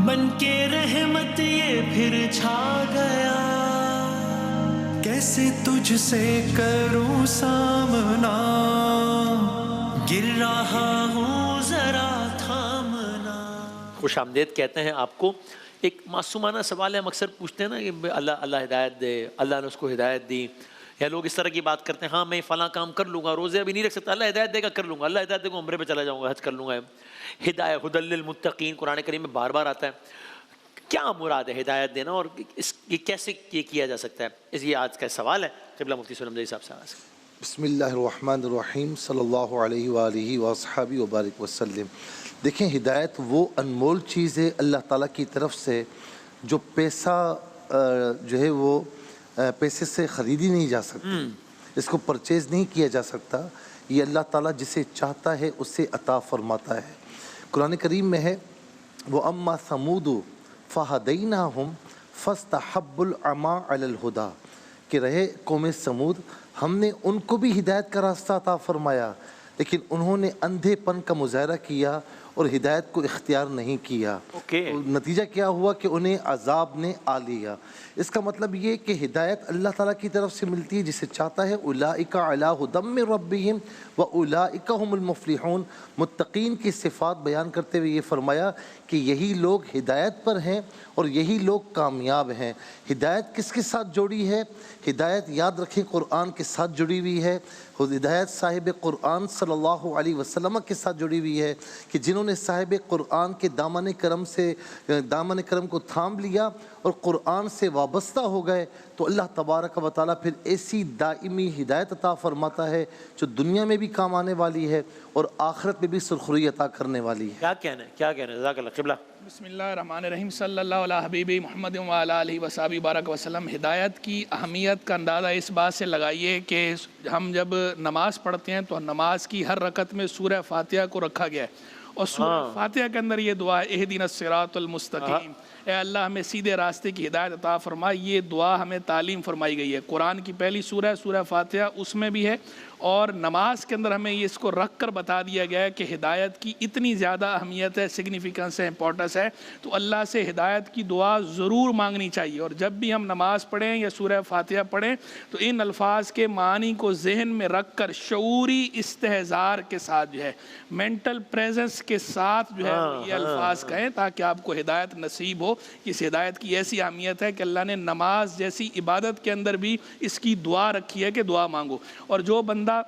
بن کے رحمت یہ پھر چھا گیا، کیسے تجھ سے کروں سامنا، گر رہا ہوں ذرا تھامنا۔ خوش آمدید کہتے ہیں آپ کو۔ ایک معصومانہ سوال ہے، ہم اکثر پوچھتے ہیں نا کہ اللہ ہدایت دے، اللہ نے اس کو ہدایت دی، یا لوگ اس طرح کی بات کرتے ہیں، ہاں میں فلاں کام کر لوں گا، روزے ابھی نہیں رکھ سکتا، اللہ ہدایت دے گا کر لوں گا، اللہ ہدایت دے گا عمرے پہ چلا جاؤں گا، حج کر لوں گا۔ ہدایت ہدی للمتقین قرآن کریم میں بار بار آتا ہے، کیا مراد ہے ہدایت دینا، اور یہ کیسے یہ کیا جا سکتا ہے؟ یہ آج کا سوال ہے، قبلہ مفتی سلم صاحب سے آواز۔ بسم اللہ الرحمن الرحیم، صلی اللہ علیہ وآلہ وصحبہ وبارک وسلم۔ دیکھیں، ہدایت وہ انمول چیز ہے اللہ تعالیٰ کی طرف سے جو پیسہ جو ہے وہ پیسے سے خریدی نہیں جا سکتی، اس کو پرچیز نہیں کیا جا سکتا۔ یہ اللہ تعالیٰ جسے چاہتا ہے اسے عطا فرماتا ہے۔ قرآن کریم میں ہے وَأَمَّا ثَمُودُ فَهَدَيْنَاهُمْ فَاسْتَحَبُّوا الْعَمَىٰ عَلَى الْهُدَىٰ، کہ رہے قوم سمود، ہم نے ان کو بھی ہدایت کا راستہ عطا فرمایا، لیکن انہوں نے اندھے پن کا مظاہرہ کیا اور ہدایت کو اختیار نہیں کیا۔ نتیجہ کیا ہوا کہ انہیں عذاب نے آ لیا۔ اس کا مطلب یہ کہ ہدایت اللہ تعالیٰ کی طرف سے ملتی ہے جسے چاہتا ہے۔ اولئک علی ھدی من ربہم واولئک ھم المفلحون۔ متقین کی صفات بیان کرتے ہوئے یہ فرمایا کہ یہی لوگ ہدایت پر ہیں اور یہی لوگ کامیاب ہیں۔ ہدایت کس کے ساتھ جوڑی ہے؟ ہدایت یاد رکھیں قرآن کے ساتھ جڑی ہوئی ہے۔ ہدایت صاحب قرآن صلی اللہ علیہ وسلم کے ساتھ جڑی ہوئی ہے کہ جنہوں نے صاحب قرآن کے دامن کرم کو تھام لیا اور قرآن سے وابستہ ہو گئے تو اللہ تبارک و تعالیٰ پھر ایسی دائمی ہدایت عطا فرماتا ہے جو دنیا میں بھی کام آنے والی ہے اور آخرت میں بھی سرخروئی عطا کرنے والی ہے۔ کیا کہنا ہے جزاک اللہ۔ قبلہ بسم اللہ الرحمن الرحیم، صلی اللہ علیہ حبیب محمد وعلی آلہ وصحبہ بارک وسلم۔ ہدایت کی اہمیت کا اندازہ اس بات سے لگائیے کہ ہم جب نماز پڑھتے ہیں تو نماز کی ہر رکعت میں سورہ فاتحہ کو رکھا گیا ہے، اور سورہ فاتحہ کے اندر یہ دعا ہے اہدنا الصراط المستقیم، اے اللہ ہمیں سیدھے راستے کی ہدایت عطا فرما۔ یہ دعا ہمیں تعلیم فرمائی گئی ہے، قرآن کی پہلی سورہ سورہ فاتحہ اس میں بھی ہے، اور نماز کے اندر ہمیں یہ اس کو رکھ کر بتا دیا گیا ہے کہ ہدایت کی اتنی زیادہ اہمیت ہے، سگنیفیکنس ہے، امپورٹنس ہے، تو اللہ سے ہدایت کی دعا ضرور مانگنی چاہیے۔ اور جب بھی ہم نماز پڑھیں یا سورہ فاتحہ پڑھیں تو ان الفاظ کے معنی کو ذہن میں رکھ کر شعوری استحضار کے ساتھ جو ہے مینٹل پریزنس کے ساتھ جو ہے یہ الفاظ کہیں تاکہ آپ کو ہدایت نصیب ہو۔ اس ہدایت کی ایسی اہمیت ہے کہ اللہ نے نماز جیسی عبادت کے اندر بھی اس کی دعا رکھی ہے کہ دعا مانگو، اور جو بندہ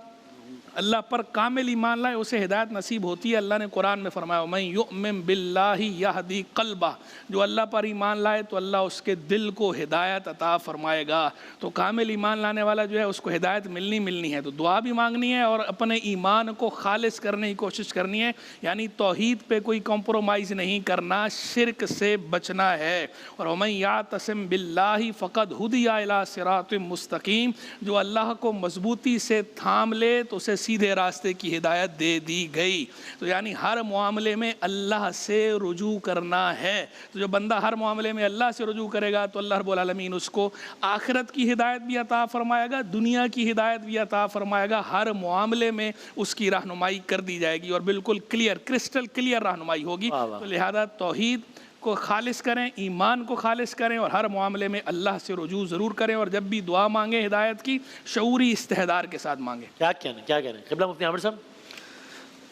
اللہ پر کامل ایمان لائے اسے ہدایت نصیب ہوتی ہے۔ اللہ نے قرآن میں فرمایا وَمَن یُؤْمِن بِاللَّهِ یَہْدِ قَلْبَهُ، جو اللہ پر ایمان لائے تو اللہ اس کے دل کو ہدایت عطا فرمائے گا۔ تو کامل ایمان لانے والا جو ہے اس کو ہدایت ملنی ہے، تو دعا بھی مانگنی ہے اور اپنے ایمان کو خالص کرنے کی کوشش کرنی ہے، یعنی توحید پہ کوئی کمپرومائز نہیں کرنا، شرک سے بچنا ہے۔ اور وَمَن یَعْتَصِم بِاللَّهِ فَقَدْ هُدِیَ إِلَىٰ صِرَاطٍ مُسْتَقِیم، جو اللہ کو مضبوطی سے تھام لے تو اسے سیدھے راستے کی ہدایت دے دی گئی۔ تو یعنی ہر معاملے میں اللہ سے رجوع کرنا ہے، تو جو بندہ ہر معاملے میں اللہ سے رجوع کرے گا تو اللہ رب العالمین اس کو آخرت کی ہدایت بھی عطا فرمائے گا، دنیا کی ہدایت بھی عطا فرمائے گا، ہر معاملے میں اس کی رہنمائی کر دی جائے گی اور بالکل کلیئر، کرسٹل کلیئر رہنمائی ہوگی۔ تو لہذا توحید کو خالص کریں، ایمان کو خالص کریں، اور ہر معاملے میں اللہ سے رجوع ضرور کریں، اور جب بھی دعا مانگیں ہدایت کی شعوری استحضار کے ساتھ مانگیں۔ کیا کہنا ہے قبلہ مفتی عامر صاحب؟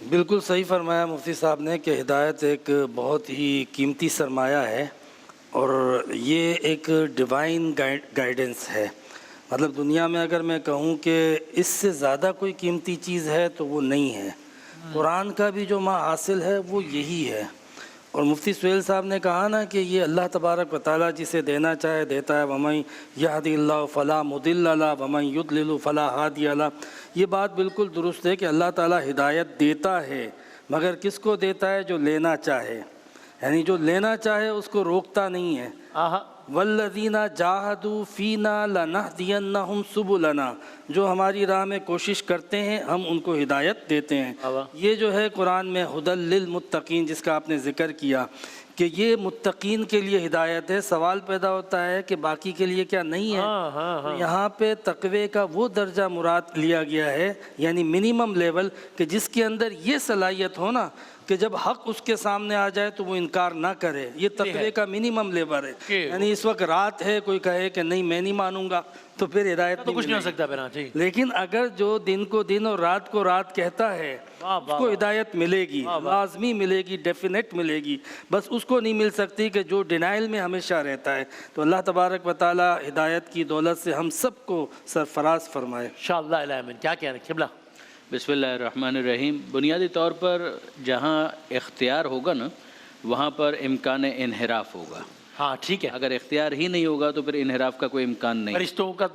بالکل صحیح فرمایا مفتی صاحب نے کہ ہدایت ایک بہت ہی قیمتی سرمایہ ہے، اور یہ ایک ڈیوائن گائیڈنس ہے۔ مطلب دنیا میں اگر میں کہوں کہ اس سے زیادہ کوئی قیمتی چیز ہے تو وہ نہیں ہے۔ قرآن کا بھی جو ما حاصل ہے وہ یہی ہے، اور مفتی سہیل صاحب نے کہا نا کہ یہ اللہ تبارک و تعالیٰ جسے دینا چاہے دیتا ہے، وَمَن يَهْدِ اللَّهُ فَلَا مُضِلَّ لَهُ وَمَن يُضْلِلْ فَلَا هَادِيَ لَهُ۔ یہ بات بالکل درست ہے کہ اللہ تعالیٰ ہدایت دیتا ہے، مگر کس کو دیتا ہے؟ جو لینا چاہے، یعنی جو لینا چاہے اس کو روکتا نہیں ہے۔ وَالَّذِينَ جَاهَدُوا فِينَا لَنَهْدِيَنَّهُمْ سُبُلَنَا، جو ہماری راہ میں کوشش کرتے ہیں ہم ان کو ہدایت دیتے ہیں۔ یہ جو ہے قرآن میں ھدی للمتقین جس کا آپ نے ذکر کیا کہ یہ متقین کے لیے ہدایت ہے۔ سوال پیدا ہوتا ہے کہ باقی کے لیے کیا نہیں ہے؟ تو یہاں پہ تقوی کا وہ درجہ مراد لیا گیا ہے، یعنی منیمم لیول، کہ جس کے اندر یہ صلاحیت ہو نا کہ جب حق اس کے سامنے آ جائے تو وہ انکار نہ کرے۔ یہ تقوی کا منیمم لیول ہے۔ یعنی اس وقت رات ہے، کوئی کہے کہ نہیں میں نہیں مانوں گا تو پھر ہدایت تو کچھ نہیں ہو ملے گی۔ سکتا پھر۔ ہاں جی، لیکن اگر جو دن کو دن اور رات کو رات کہتا ہے اس کو ہدایت ملے گی، لازمی ملے گی، ڈیفینیٹ ملے گی۔ بس اس کو نہیں مل سکتی کہ جو ڈینائل میں ہمیشہ رہتا ہے۔ تو اللہ تبارک و تعالی ہدایت کی دولت سے ہم سب کو سرفراز فرمائے۔ انشاءاللہ الامین۔ کیا کہہ رہے ہیں قبلہ؟ بسم اللہ الرحمن الرحیم۔ بنیادی طور پر جہاں اختیار ہوگا نا وہاں پر امکان انحراف ہوگا۔ ہاں ٹھیک ہے، اگر اختیار ہی نہیں ہوگا تو پھر انحراف کا کوئی امکان نہیں، فرشتوں کا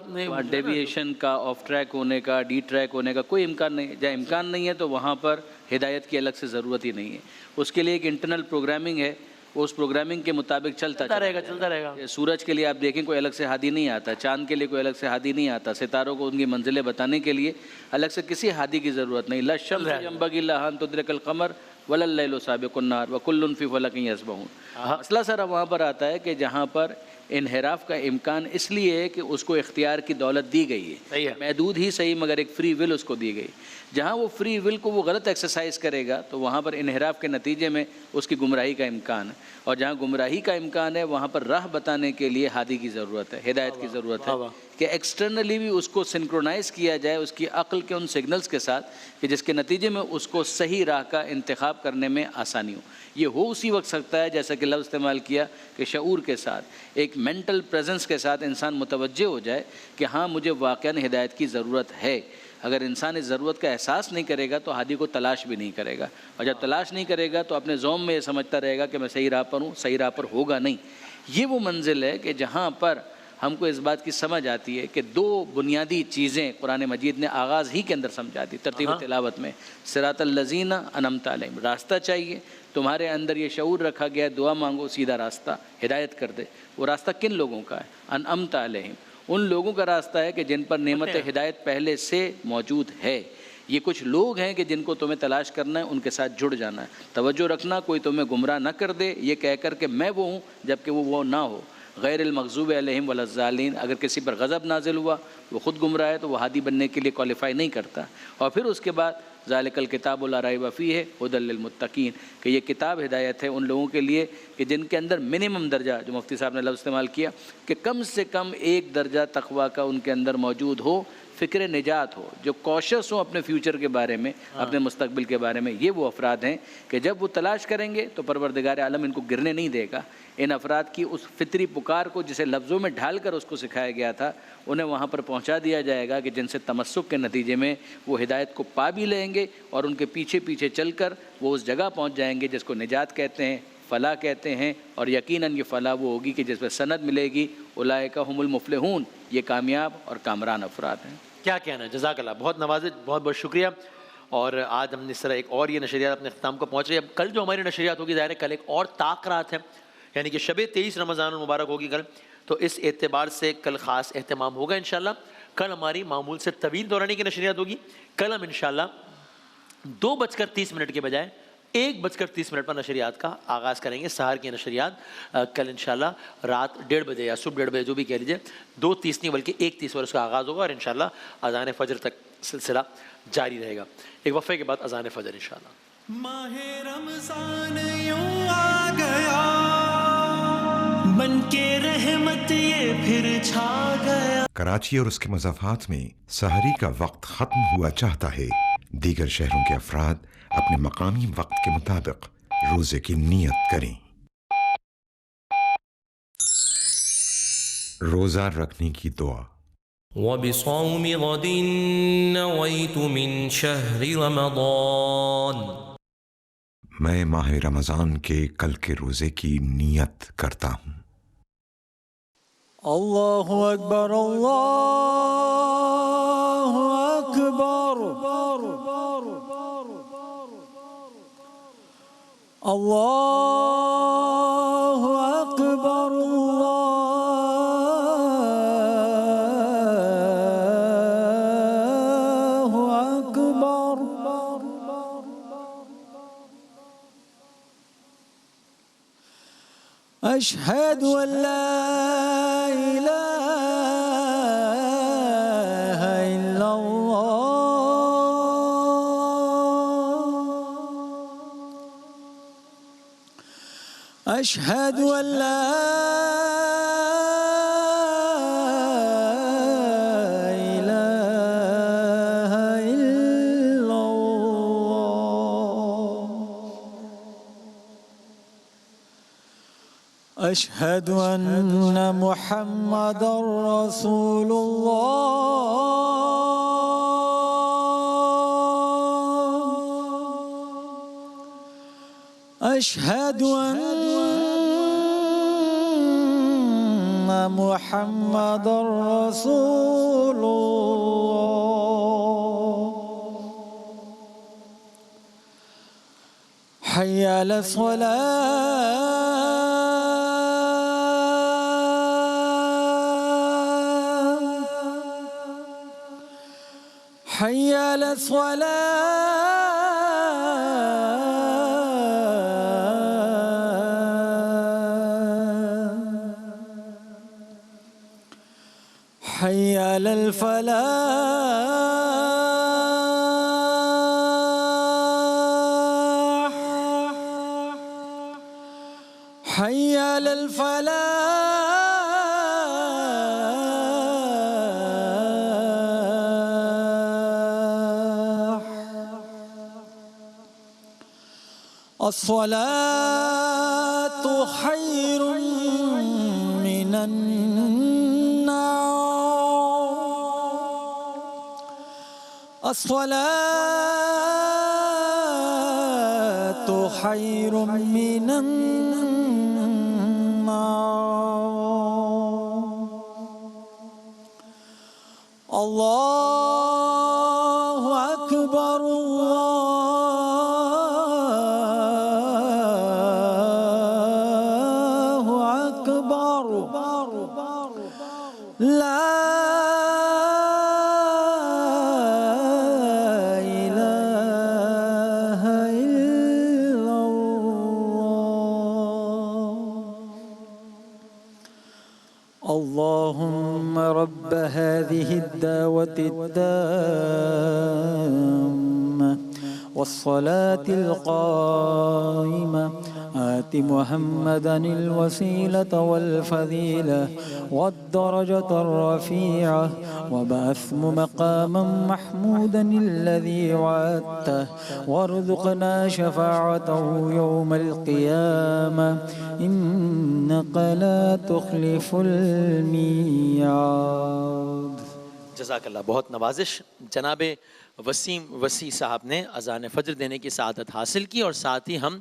ڈیویشن کا، آف ٹریک ہونے کا، ڈی ٹریک ہونے کا کوئی امکان نہیں ہے۔ جہاں امکان نہیں ہے تو وہاں پر ہدایت کی الگ سے ضرورت ہی نہیں ہے۔ اس کے لیے ایک انٹرنل پروگرامنگ ہے، اس پروگرامنگ کے مطابق چلتا رہے گا، چلتا رہے گا۔ سورج کے لیے آپ دیکھیں کوئی الگ سے ہادی نہیں آتا، چاند کے لیے کوئی الگ سے ہادی نہیں آتا، ستاروں کو ان کی منزلیں بتانے کے لیے الگ سے کسی ہادی کی ضرورت نہیں۔ لا الشمس ينبغي لها ان تدرك القمر ولا الليل سابق النهار وكل في فلك يسبحون۔ مسئلہ سارا وہاں پر آتا ہے کہ جہاں پر انحراف کا امکان اس لیے ہے کہ اس کو اختیار کی دولت دی گئی ہے، محدود ہی صحیح مگر ایک فری ول اس کو دی گئی۔ جہاں وہ فری ول کو وہ غلط ایکسرسائز کرے گا تو وہاں پر انحراف کے نتیجے میں اس کی گمراہی کا امکان ہے، اور جہاں گمراہی کا امکان ہے وہاں پر راہ بتانے کے لیے ہادی کی ضرورت ہے، ہدایت کی ضرورت ہے کہ ایکسٹرنلی بھی اس کو سنکرونائز کیا جائے اس کی عقل کے ان سگنلز کے ساتھ کہ جس کے نتیجے میں اس کو صحیح راہ کا انتخاب کرنے میں آسانی ہو۔ یہ ہو اسی وقت سکتا ہے جیسا کہ لفظ استعمال کیا کہ شعور کے ساتھ، ایک مینٹل پریزنس کے ساتھ انسان متوجہ ہو جائے کہ ہاں مجھے واقعاً ہدایت کی ضرورت ہے۔ اگر انسان اس ضرورت کا احساس نہیں کرے گا تو ہادی کو تلاش بھی نہیں کرے گا، اور جب تلاش نہیں کرے گا تو اپنے ذوم میں یہ سمجھتا رہے گا کہ میں صحیح راہ پر ہوں، صحیح راہ پر ہوگا نہیں۔ یہ وہ منزل ہے کہ جہاں پر ہم کو اس بات کی سمجھ آتی ہے کہ دو بنیادی چیزیں قرآن مجید نے آغاز ہی کے اندر سمجھا دی ترتیب تلاوت میں۔ صراط الذین انعمت علیہم، راستہ چاہیے، تمہارے اندر یہ شعور رکھا گیا ہے، دعا مانگو سیدھا راستہ ہدایت کر دے۔ وہ راستہ کن لوگوں کا ہے؟ انعمت علیہم، ان لوگوں کا راستہ ہے کہ جن پر نعمت ہدایت پہلے سے موجود ہے۔ یہ کچھ لوگ ہیں کہ جن کو تمہیں تلاش کرنا ہے، ان کے ساتھ جڑ جانا ہے۔ توجہ رکھنا کوئی تمہیں گمراہ نہ کر دے یہ کہہ کر کہ میں وہ ہوں جبکہ وہ نہ ہو۔ غیر المغضوب علیہم ولا الضالین، اگر کسی پر غضب نازل ہوا وہ خود گمراہ ہے تو وہ ہادی بننے کے لیے کوالیفائی نہیں کرتا۔ اور پھر اس کے بعد ذالک الکتاب لا ریب فیہ ھدی للمتقین، کہ یہ کتاب ہدایت ہے ان لوگوں کے لیے کہ جن کے اندر منیمم درجہ، جو مفتی صاحب نے لفظ استعمال کیا کہ کم سے کم ایک درجہ تقویٰ کا ان کے اندر موجود ہو، فکر نجات ہو، جو کوشس ہوں اپنے فیوچر کے بارے میں، اپنے مستقبل کے بارے میں۔ یہ وہ افراد ہیں کہ جب وہ تلاش کریں گے تو پروردگار عالم ان کو گرنے نہیں دے گا۔ ان افراد کی اس فطری پکار کو جسے لفظوں میں ڈھال کر اس کو سکھایا گیا تھا انہیں وہاں پر پہنچا دیا جائے گا کہ جن سے تمسک کے نتیجے میں وہ ہدایت کو پا بھی لیں گے اور ان کے پیچھے پیچھے چل کر وہ اس جگہ پہنچ جائیں گے جس کو نجات کہتے ہیں، فلاح کہتے ہیں، اور یقیناً یہ فلاح وہ ہوگی کہ جس میں سند ملے گی۔ اولئک هم المفلحون، یہ کامیاب اور کامران افراد ہیں۔ کیا کہنا ہے؟ جزاک اللہ، بہت نوازش، بہت بہت شکریہ۔ اور آج ہم نے اس طرح ایک اور یہ نشریات اپنے اختتام کو پہنچ رہی ہے۔ اب کل جو ہماری نشریات ہوگی، ظاہر ہے کل ایک اور طاق رات ہے، یعنی کہ شب 23 رمضان المبارک ہوگی کل، تو اس اعتبار سے کل خاص اہتمام ہوگا انشاءاللہ۔ کل ہماری معمول سے طویل دورانی کی نشریات ہوگی۔ کل ہم انشاءاللہ 2:30 کے بجائے 1:30 پر نشریات کا آغاز کریں گے، سحر کی نشریات کل انشاءاللہ رات 1:30 بجے یا صبح 1:30 بجے جو بھی کہہ لیجیے، 2:30 نہیں بلکہ 1:30 پر اس کا آغاز ہوگا، اور انشاءاللہ اذان فجر تک سلسلہ جاری رہے گا۔ ایک وقفے کے بعد اذان فجر انشاءاللہ۔ ماہ رمضان یوں آ گیا، بن کے رحمت یہ پھر چھا گیا۔ کراچی اور اس کے مضافات میں سحری کا وقت ختم ہوا چاہتا ہے۔ دیگر شہروں کے افراد اپنے مقامی وقت کے مطابق روزے کی نیت کریں۔ روزہ رکھنے کی دعا۔ وبصوم غد نويت من شهر رمضان، میں ماہ رمضان کے کل کے روزے کی نیت کرتا ہوں۔ اللہ اکبر، اللہ اکبر، اللہ اکبر، اللہ اکبر۔ أشهد أن لا إله إلا الله أشهد أن لا إله إلا الله أشهد أن محمدا رسول الله أشهد أن محمدا رسول الله حي على الصلاة حي على الصلاة حي على الفلاح حي على الفلاح الصلاة خير من النوم الصلاة خير من النوم الله أكبر الله أكبر لا إله إلا الله اللهم رب هذه الدعوة التامة والصلاة القائمة آت محمدا الوسيلة والفضيلة والدرجة الرفيعة وبعثه مقاما محمودا الذي وعدته وارزقنا شفاعته يوم القيامة إنك لا تخلف الميعاد. جزاک اللہ. بہت نوازش. جناب وسیم وسیع صاحب نے اذان فجر دینے کی سعادت حاصل کی اور ساتھ ہی ہم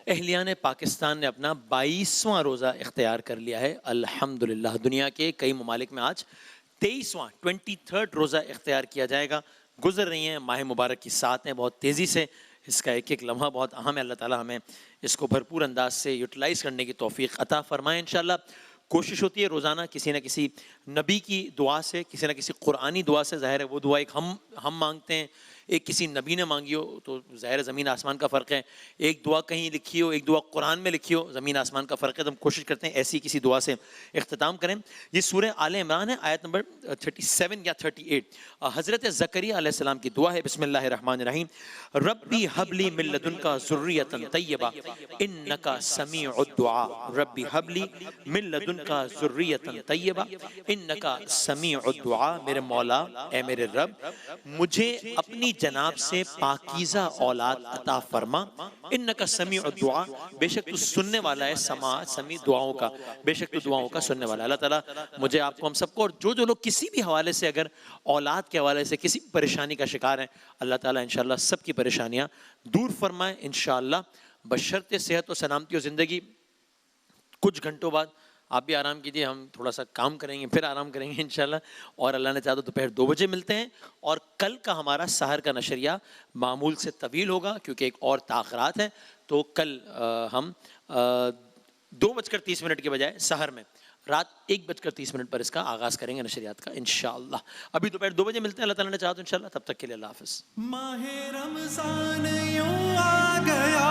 اہلیان پاکستان نے اپنا 22واں روزہ اختیار کر لیا ہے الحمدللہ. دنیا کے کئی ممالک میں آج 23واں روزہ اختیار کیا جائے گا. گزر رہی ہیں ماہ مبارک کی ساتیں بہت تیزی سے. اس کا ایک ایک لمحہ بہت اہم ہے. اللہ تعالیٰ ہمیں اس کو بھرپور انداز سے یوٹیلائز کرنے کی توفیق عطا فرمائے انشاءاللہ. کوشش ہوتی ہے روزانہ کسی نہ کسی نبی کی دعا سے, کسی نہ کسی قرآنی دعا سے. ظاہر ہے وہ دعا ایک ہم مانگتے ہیں, ایک کسی نبی نے مانگی ہو تو ظاہر زمین آسمان کا فرق ہے. ایک دعا کہیں لکھی ہو, ایک دعا قرآن میں لکھی ہو, زمین آسمان کا فرق ہے. تو ہم کوشش کرتے ہیں ایسی کسی دعا سے اختتام کریں. یہ سورہ آل عمران ہے, آیت نمبر 37 یا 38. حضرت زکریا علیہ السلام کی دعا ہے. بسم اللہ الرحمن الرحیم. ربی حبلی من لدنک ذریۃ طیبہ انک سمیع الدعاء. ربی حبلی من لدنک ذریۃ طیبہ انک سمیع الدعاء. میرے مولا, اے میرے رب, مجھے اپنی جناب سے پاکیزہ اولاد عطا فرما. انک سمیع الدعاء, بے شک تو سننے والا ہے. سمیع دعاؤں کا, بے شک تو دعاؤں کا سننے والا ہے. اللہ تعالیٰ مجھے, آپ کو, ہم سب کو, اور جو لوگ کسی بھی حوالے سے اگر اولاد کے حوالے سے کسی پریشانی کا شکار ہیں, اللہ تعالیٰ انشاءاللہ سب کی پریشانیاں دور فرمائے انشاءاللہ بشرط صحت و سلامتی و زندگی. کچھ گھنٹوں بعد آپ بھی آرام کیجیے, ہم تھوڑا سا کام کریں گے, پھر آرام کریں گے انشاءاللہ. اور اللہ نے چاہا تو دوپہر 2 بجے ملتے ہیں. اور کل کا ہمارا سحر کا نشریہ معمول سے طویل ہوگا کیونکہ ایک اور تاخیرات ہیں. تو کل ہم 2:30 کے بجائے سحر میں رات 1:30 پر اس کا آغاز کریں گے نشریات کا انشاءاللہ. ابھی دوپہر 2 بجے ملتے ہیں, اللہ تعالیٰ نے چاہا تو انشاءاللہ. تب تک کے لیے اللہ حافظ. ماہ رمضان یوں آ گیا,